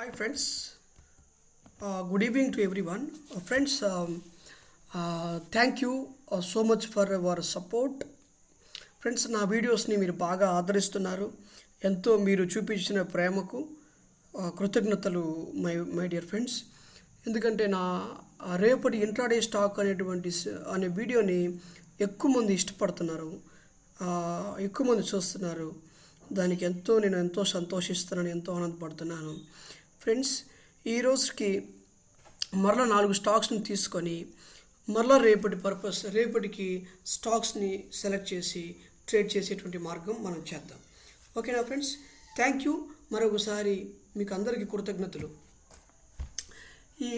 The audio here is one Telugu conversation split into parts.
Hi friends, good evening to everyone. Friends, thank you so much for your support. Friends నా వీడియోస్ని మీరు బాగా ఆదరిస్తున్నారు. ఎంతో మీరు చూపించిన ప్రేమకు కృతజ్ఞతలు మై డియర్ ఫ్రెండ్స్. ఎందుకంటే నా రేపటి ఇంట్రాడే స్టాక్ అనే వీడియోని ఎక్కువ మంది ఇష్టపడుతున్నారు, ఎక్కువ మంది చూస్తున్నారు. దానికి నేను ఎంతో సంతోషిస్తున్నాను, ఎంతో ఆనందపడుతున్నాను. ఫ్రెండ్స్, ఈ రోజుకి మరలా 4 స్టాక్స్ని తీసుకొని మరలా రేపటికి స్టాక్స్ని సెలెక్ట్ చేసి ట్రేడ్ చేసేటువంటి మార్గం మనం చేద్దాం. ఓకేనా ఫ్రెండ్స్? Thank you. మరొకసారి మీకు అందరికీ కృతజ్ఞతలు. ఈ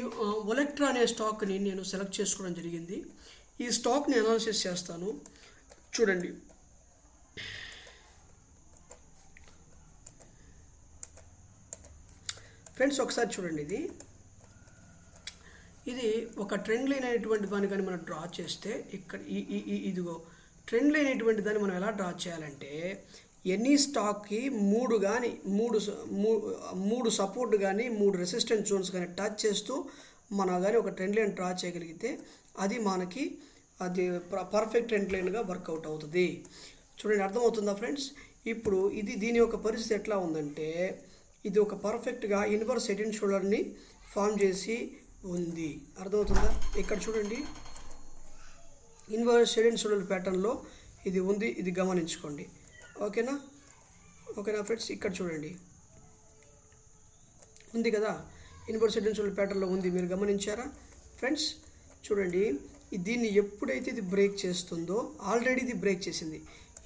ఒలెక్ట్రా అనే స్టాక్ని నేను సెలెక్ట్ చేసుకోవడం జరిగింది. ఈ స్టాక్ని అనాలిసిస్ చేస్తాను. చూడండి, ఫ్రెండ్స్ ఒకసారి చూడండి. ఇది ఒక ట్రెండ్ లైన్ అనేటువంటి దాన్ని కానీ మనం డ్రా చేస్తే ఇక్కడ ఇదిగో ట్రెండ్ లైన్ అనేటువంటి దాన్ని మనం ఎలా డ్రా చేయాలంటే, ఎనీ స్టాక్కి మూడు సపోర్ట్ కానీ 3 రెసిస్టెన్స్ జోన్స్ కానీ టచ్ చేస్తూ మనం కానీ ఒక ట్రెండ్ లైన్ డ్రా చేయగలిగితే అది మనకి పర్ఫెక్ట్ ట్రెండ్ లైన్గా వర్కౌట్ అవుతుంది. చూడండి, అర్థమవుతుందా ఫ్రెండ్స్? ఇప్పుడు దీని యొక్క పరిస్థితి ఎట్లా ఉందంటే, ఇది ఒక పర్ఫెక్ట్గా ఇన్వర్స్ హెడ్ అండ్ షోల్డర్ని ఫామ్ చేసి ఉంది. అర్థమవుతుందా? ఇక్కడ చూడండి, ఇన్వర్స్ హెడ్ అండ్ షోల్డర్ ప్యాటర్న్లో ఇది ఉంది. ఇది గమనించుకోండి. ఓకేనా ఫ్రెండ్స్? ఇక్కడ చూడండి, ఉంది కదా, ఇన్వర్స్ హెడ్ అండ్ షోల్డర్ ప్యాటర్న్లో ఉంది. మీరు గమనించారా ఫ్రెండ్స్? చూడండి, దీన్ని ఎప్పుడైతే ఇది బ్రేక్ చేస్తుందో, ఆల్రెడీ ఇది బ్రేక్ చేసింది.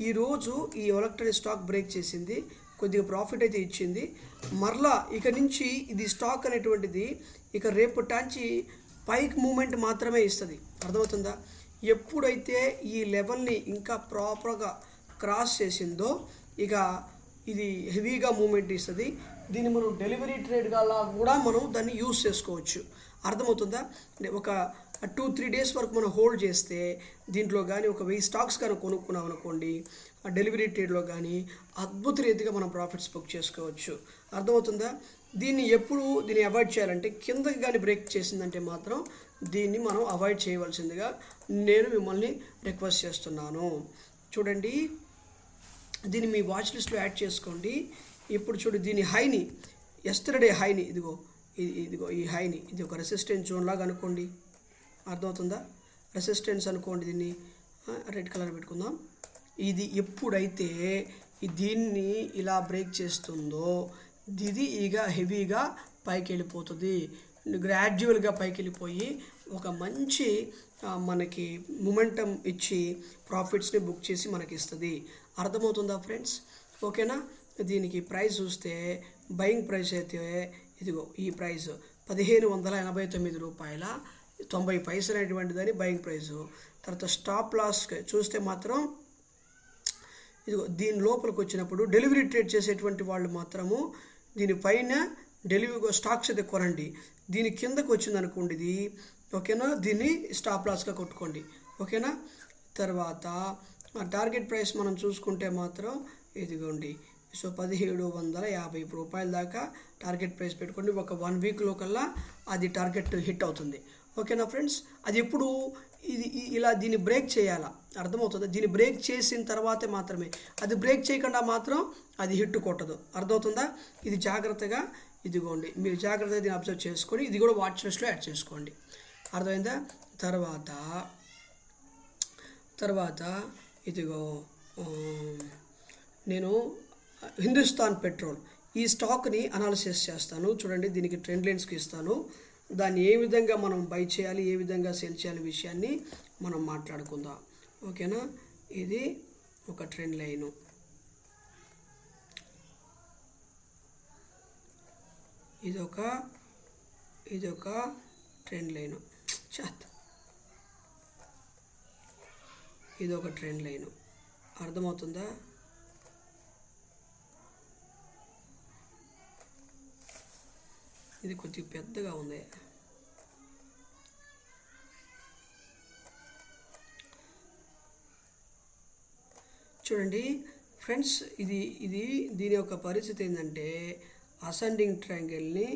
ఈరోజు ఈ ఎలక్ట్రానిక్ స్టాక్ బ్రేక్ చేసింది, కొద్దిగా ప్రాఫిట్ అయితే ఇచ్చింది. మరలా ఇక నుంచి ఇది స్టాక్ అనేటువంటిది ఇక రేపటాంచి పైకి మూమెంట్ మాత్రమే ఇస్తుంది. అర్థమవుతుందా? ఎప్పుడైతే ఈ లెవెల్ని ఇంకా ప్రాపర్గా క్రాస్ చేసిందో ఇక ఇది హెవీగా మూమెంట్ ఇస్తుంది. దీన్ని మనం డెలివరీ ట్రేడ్గా కూడా మనం దాన్ని యూజ్ చేసుకోవచ్చు. అర్థమవుతుందా? ఒక 2-3 డేస్ వరకు మనం హోల్డ్ చేస్తే దీంట్లో కానీ ఒక 1000 స్టాక్స్ కానీ కొనుక్కున్నాం అనుకోండి, ఆ డెలివరీ ట్రేడ్లో కానీ అద్భుత రీతిగా మనం ప్రాఫిట్స్ బుక్ చేసుకోవచ్చు. అర్థమవుతుందా? దీన్ని అవాయిడ్ చేయాలంటే, కిందకి కానీ బ్రేక్ చేసిందంటే మాత్రం దీన్ని మనం అవాయిడ్ చేయవలసిందిగా నేను మిమ్మల్ని రిక్వెస్ట్ చేస్తున్నాను. చూడండి, దీన్ని మీ వాచ్ లిస్ట్లో యాడ్ చేసుకోండి. ఇప్పుడు చూడు, దీని హైని ఎస్టర్డే హైని ఇదిగో ఈ హైని ఇది ఒక రెసిస్టెన్స్ జోన్ లాగా అనుకోండి. అర్థమవుతుందా? రెసిస్టెన్స్ అనుకోండి. దీన్ని రెడ్ కలర్ పెట్టుకుందాం. ఇది ఎప్పుడైతే దీన్ని ఇలా బ్రేక్ చేస్తుందో ఇది ఇక హెవీగా పైకి వెళ్ళిపోతుంది. గ్రాడ్యువల్గా పైకి వెళ్ళిపోయి ఒక మంచి మనకి మొమెంటం ఇచ్చి ప్రాఫిట్స్ని బుక్ చేసి మనకి ఇస్తుంది. అర్థమవుతుందా ఫ్రెండ్స్? ఓకేనా? దీనికి ప్రైస్ చూస్తే బయింగ్ ప్రైస్ అయితే ఇదిగో ఈ ప్రైస్ 1589 రూపాయల 90 పైసలు అనేటువంటిదని బయింగ్ ప్రైసు. తర్వాత స్టాప్ లాస్ చూస్తే మాత్రం ఇదిగో దీని లోపలికి వచ్చినప్పుడు డెలివరీ ట్రేడ్ చేసేటువంటి వాళ్ళు మాత్రము దీనిపైన డెలివరీ స్టాక్స్ అయితే కొనండి. దీని కిందకు వచ్చింది అనుకోండి ఇది, ఓకేనా, దీన్ని స్టాప్ లాస్గా కొట్టుకోండి. ఓకేనా? తర్వాత టార్గెట్ ప్రైస్ మనం చూసుకుంటే మాత్రం ఇదిగోండి, సో 1750 రూపాయల దాకా టార్గెట్ ప్రైస్ పెట్టుకోండి. ఒక 1 వీక్లో కల్లా అది టార్గెట్ హిట్ అవుతుంది. ఓకేనా ఫ్రెండ్స్? అది ఎప్పుడు ఇలా దీన్ని బ్రేక్ చేయాలా? అర్థమవుతుంది? దీన్ని బ్రేక్ చేసిన తర్వాతే మాత్రమే, అది బ్రేక్ చేయకుండా మాత్రం అది హిట్ కొట్టదు. అర్థమవుతుందా? ఇది జాగ్రత్తగా ఇదిగోండి, మీరు జాగ్రత్తగా దీన్ని అబ్జర్వ్ చేసుకొని ఇది కూడా వాచ్ లిస్ట్లో యాడ్ చేసుకోండి. అర్థమైందా? తర్వాత ఇదిగో నేను హిందుస్థాన్ పెట్రోల్ ఈ స్టాక్ని అనాలిసిస్ చేస్తాను. చూడండి, దీనికి ట్రెండ్ లైన్స్కి ఇస్తాను. దాన్ని ఏ విధంగా మనం బై చేయాలి, ఏ విధంగా సెల్ చేయాలి విషయాన్ని మనం మాట్లాడుకుందాం. ఓకేనా? ఇది ఒక ట్రెండ్ లైను. ఇదొక ట్రెండ్ లైను. ఇదొక ట్రెండ్ లైను. అర్థమవుతుందా? ఇది కొద్దిగా పెద్దగా ఉంది. చూడండి ఫ్రెండ్స్, దీని యొక్క పరిస్థితి ఏంటంటే, అసెండింగ్ ట్రయాంగిల్ని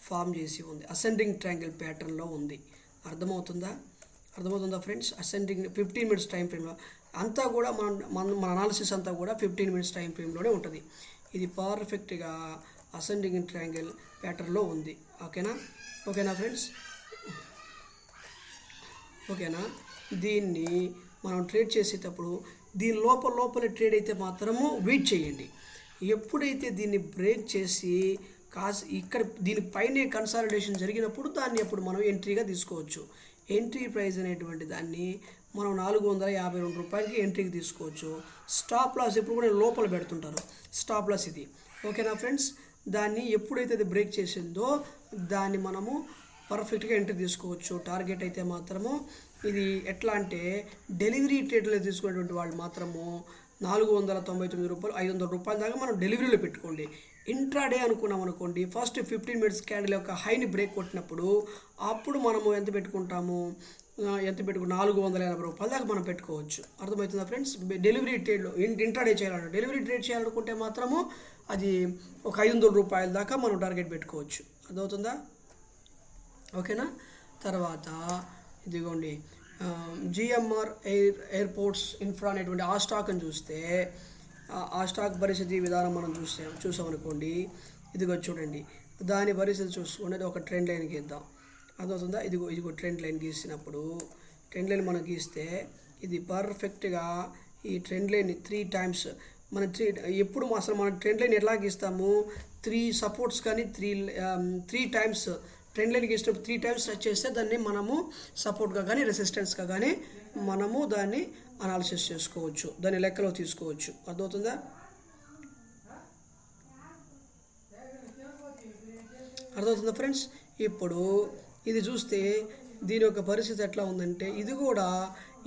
ఫామ్ చేసి ఉంది, అసెండింగ్ ట్రయాంగిల్ ప్యాటర్న్లో ఉంది. అర్థమవుతుందా ఫ్రెండ్స్? అసెండింగ్ 15 మినిట్స్ టైం ఫ్రేమ్లో అంతా కూడా మన అనాలిసిస్ అంతా కూడా 15 మినిట్స్ టైం ఫ్రేమ్లోనే ఉంటుంది. ఇది పర్ఫెక్ట్గా అసెండింగ్ ట్రయాంగిల్ ప్యాటర్న్లో ఉంది. ఓకేనా ఫ్రెండ్స్? ఓకేనా? దీన్ని మనం ట్రేడ్ చేసేటప్పుడు దీని లోపలే ట్రేడ్ అయితే మాత్రము వెయిట్ చేయండి. ఎప్పుడైతే దీన్ని బ్రేక్ చేసి ఇక్కడ దీనిపైనే కన్సాలిడేషన్ జరిగినప్పుడు దాన్ని అప్పుడు మనం ఎంట్రీగా తీసుకోవచ్చు. ఎంట్రీ ప్రైస్ అనేటువంటి దాన్ని మనం 452 రూపాయలకి ఎంట్రీకి తీసుకోవచ్చు. స్టాప్ లాస్ ఎప్పుడు కూడా లోపల పెడుతుంటారు, స్టాప్ లాస్ ఇది. ఓకేనా ఫ్రెండ్స్? దాన్ని ఎప్పుడైతే అది బ్రేక్ చేసిందో దాన్ని మనము పర్ఫెక్ట్గా ఎంట్రీ తీసుకోవచ్చు. టార్గెట్ అయితే మాత్రము ఇది ఎట్లా అంటే డెలివరీ ట్రేడ్లో తీసుకునేటువంటి వాళ్ళు మాత్రము 499 రూపాయలు 500 రూపాయల దాకా మనం డెలివరీలో పెట్టుకోండి. ఇంట్రాడే అనుకున్నాం అనుకోండి, ఫస్ట్ 15 మినిట్స్ క్యాండిల్ యొక్క హైని బ్రేక్ కొట్టినప్పుడు అప్పుడు మనము ఎంత పెట్టుకుంటాము, 480 రూపాయల దాకా మనం పెట్టుకోవచ్చు. అర్థమవుతుందా ఫ్రెండ్స్? డెలివరీ ట్రేడ్లో ఇంట్రాడే చేయాలంటే డెలివరీ ట్రేడ్ చేయాలనుకుంటే మాత్రము అది ఒక 500 రూపాయల దాకా మనం టార్గెట్ పెట్టుకోవచ్చు. అర్థమవుతుందా? ఓకేనా? తర్వాత ఇదిగోండి జిఎంఆర్ ఎయిర్పోర్ట్స్ ఇన్ఫ్రా అనేటువంటి ఆ స్టాక్ని చూస్తే ఆ స్టాక్ పరిస్థితి విధానం మనం చూసామనుకోండి. ఇదిగో చూడండి, దాని పరిస్థితి చూసుకునేది ఒక ట్రెండ్ లైన్ గీద్దాం. అర్థమవుతుందా? ఇదిగో ట్రెండ్ లైన్ గీసినప్పుడు ట్రెండ్ లైన్ మనం గీస్తే ఇది పర్ఫెక్ట్గా ఈ ట్రెండ్ లైన్ 3 టైమ్స్ మన ఎప్పుడు అసలు మన ట్రెండ్ లైన్ ఎలా గీస్తాము, 3 సపోర్ట్స్ కానీ 3 టైమ్స్ ట్రెండ్ లైన్ గీసినప్పుడు 3 టైమ్స్ టచ్ చేస్తే దాన్ని మనము సపోర్ట్గా కానీ రెసిస్టెన్స్గా కానీ మనము దాన్ని అనాలిసిస్ చేసుకోవచ్చు, దాన్ని లెక్కలో తీసుకోవచ్చు. అర్థమవుతుందా? ఫ్రెండ్స్? ఇప్పుడు ఇది చూస్తే దీని యొక్క పరిస్థితి ఎట్లా ఉందంటే ఇది కూడా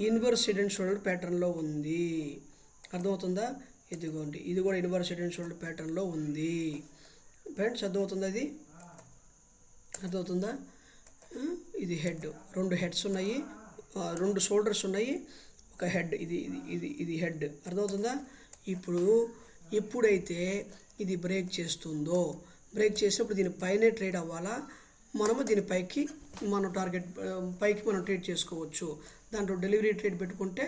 ఇన్వర్స్ హెడ్ అండ్ షోల్డర్ ప్యాటర్న్లో ఉంది. అర్థమవుతుందా? ఇదిగోండి, ఇది కూడా ఇన్వర్స్ హెడ్ అండ్ షోల్డర్ ప్యాటర్న్లో ఉంది ఫ్రెండ్స్. అర్థమవుతుందా? ఇది హెడ్, 2 హెడ్స్ ఉన్నాయి, 2 షోల్డర్స్ ఉన్నాయి, ఒక హెడ్. ఇది హెడ్. అర్థమవుతుందా? ఇప్పుడు ఎప్పుడైతే ఇది బ్రేక్ చేస్తుందో, బ్రేక్ చేసినప్పుడు దీని పైనే ట్రేడ్ అవ్వాలా, మనము దీనిపైకి మనం టార్గెట్ పైకి మనం ట్రేడ్ చేసుకోవచ్చు. దాంట్లో డెలివరీ ట్రేడ్ పెట్టుకుంటే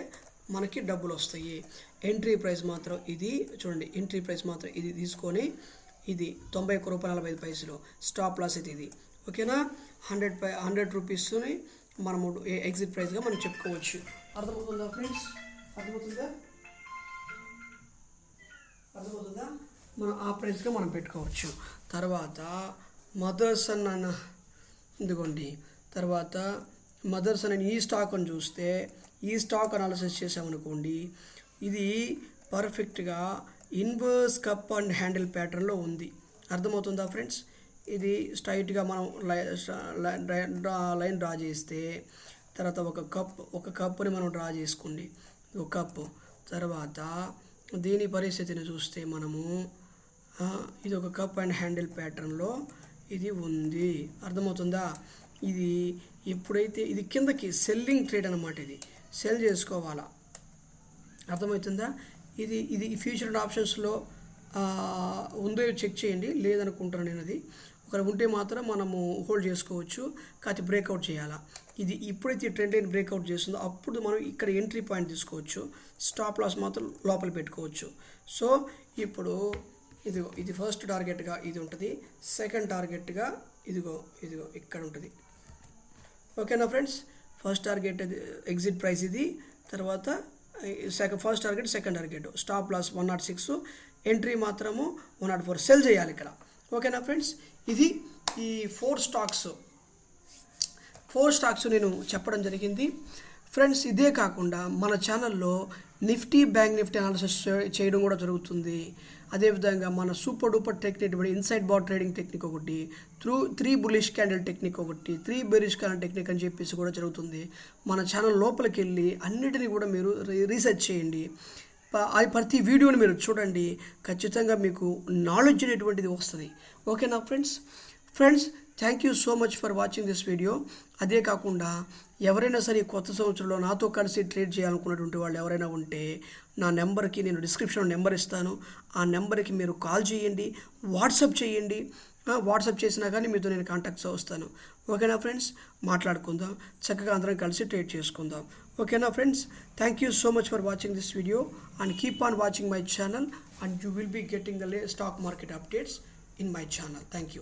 మనకి డబ్బులు వస్తాయి. ఎంట్రీ ప్రైస్ మాత్రం ఇది చూడండి, ఎంట్రీ ప్రైస్ మాత్రం ఇది తీసుకొని ఇది 91 రూపాయలు 45 పైసలు. స్టాప్ లాస్ అయితే ఇది. ఓకేనా? 100 రూపీస్ని మనము ఎగ్జిట్ ప్రైస్గా మనం చెప్పుకోవచ్చు. అర్థమవుతుందా ఫ్రెండ్స్? అర్థమవుతుందా? మనం ఆ ప్రైస్గా మనం పెట్టుకోవచ్చు. తర్వాత మదర్సన్ అన్న ఇదిగోండి, తర్వాత మదర్సన్ అని ఈ స్టాక్ని చూస్తే ఈ స్టాక్ అనాలిసిస్ చేసామనుకోండి, ఇది పర్ఫెక్ట్గా ఇన్వర్స్ కప్ అండ్ హ్యాండిల్ ప్యాటర్న్లో ఉంది. అర్థమవుతుందా ఫ్రెండ్స్? ఇది స్ట్రైట్గా మనం లైన్ డ్రా చేస్తే తర్వాత ఒక కప్పుని మనం డ్రా చేసుకోండి, ఒక కప్పు. తర్వాత దీని పరిస్థితిని చూస్తే మనము ఇది ఒక కప్ అండ్ హ్యాండిల్ ప్యాటర్న్లో ఇది ఉంది. అర్థమవుతుందా? ఇది ఎప్పుడైతే ఇది కిందకి సెల్లింగ్ ట్రేడ్ అన్నమాట, ఇది సెల్ చేసుకోవాలా. అర్థమవుతుందా? ఇది ఫ్యూచర్ అండ్ ఆప్షన్స్లో ఉందో చెక్ చేయండి, లేదనుకుంటాను నేను. అది ఒకవేళ ఉంటే మాత్రం మనము హోల్డ్ చేసుకోవచ్చు, కాకపోతే బ్రేక్అవుట్ చేయాలా. ఇది ఎప్పుడైతే ట్రెండ్ లైన్ బ్రేక్అవుట్ చేస్తుందో అప్పుడు మనం ఇక్కడ ఎంట్రీ పాయింట్ తీసుకోవచ్చు, స్టాప్ లాస్ మాత్రం లోపల పెట్టుకోవచ్చు. సో ఇప్పుడు ఇది ఫస్ట్ టార్గెట్గా ఇది ఉంటుంది, సెకండ్ టార్గెట్గా ఇదిగో ఇక్కడ ఉంటుంది. ఓకేనా friends? First target exit price ఇది, తర్వాత first target second target, stop loss 106, entry మాత్రము 104. సెల్ చేయాలి ఇక్కడ. ఓకేనా ఫ్రెండ్స్? ఇది ఈ 4 స్టాక్స్ నేను చెప్పడం జరిగింది ఫ్రెండ్స్. ఇదే కాకుండా మన ఛానల్లో నిఫ్టీ, బ్యాంక్ నిఫ్టీ అనాలిసిస్ చేయడం కూడా జరుగుతుంది. అదేవిధంగా మన super duper technique inside bar trading technique ఒకటి, 3 బులిష్ క్యాండిల్ టెక్నిక్ ఒకటి, 3 బెరిష్ క్యాండిల్ టెక్నిక్ అని చెప్పేసి కూడా జరుగుతుంది. మన ఛానల్ లోపలికి వెళ్ళి అన్నిటినీ కూడా మీరు రీసెర్చ్ చేయండి. ప్రతి వీడియోని మీరు చూడండి, ఖచ్చితంగా మీకు నాలెడ్జ్ అనేటువంటిది వస్తుంది. ఓకేనా friends? Thank you so much for watching this video. అదే కాకుండా ఎవరైనా సరే కొత్త సంవత్సరంలో నాతో కలిసి ట్రేడ్ చేయాలనుకున్నటువంటి వాళ్ళు ఎవరైనా ఉంటే నా నెంబర్కి నేను డిస్క్రిప్షన్లో నెంబర్ ఇస్తాను. ఆ నెంబర్కి మీరు కాల్ చేయండి, వాట్సాప్ చేయండి. వాట్సాప్ చేసినా కానీ మీతో నేను కాంటాక్ట్స్ వస్తాను. ఓకేనా ఫ్రెండ్స్, మాట్లాడుకుందాం, చక్కగా అందరం కలిసి ట్రేడ్ చేసుకుందాం. ఓకేనా friends, thank you so much for watching this video and keep on watching my channel and you will be getting the stock market updates in my channel. Thank you.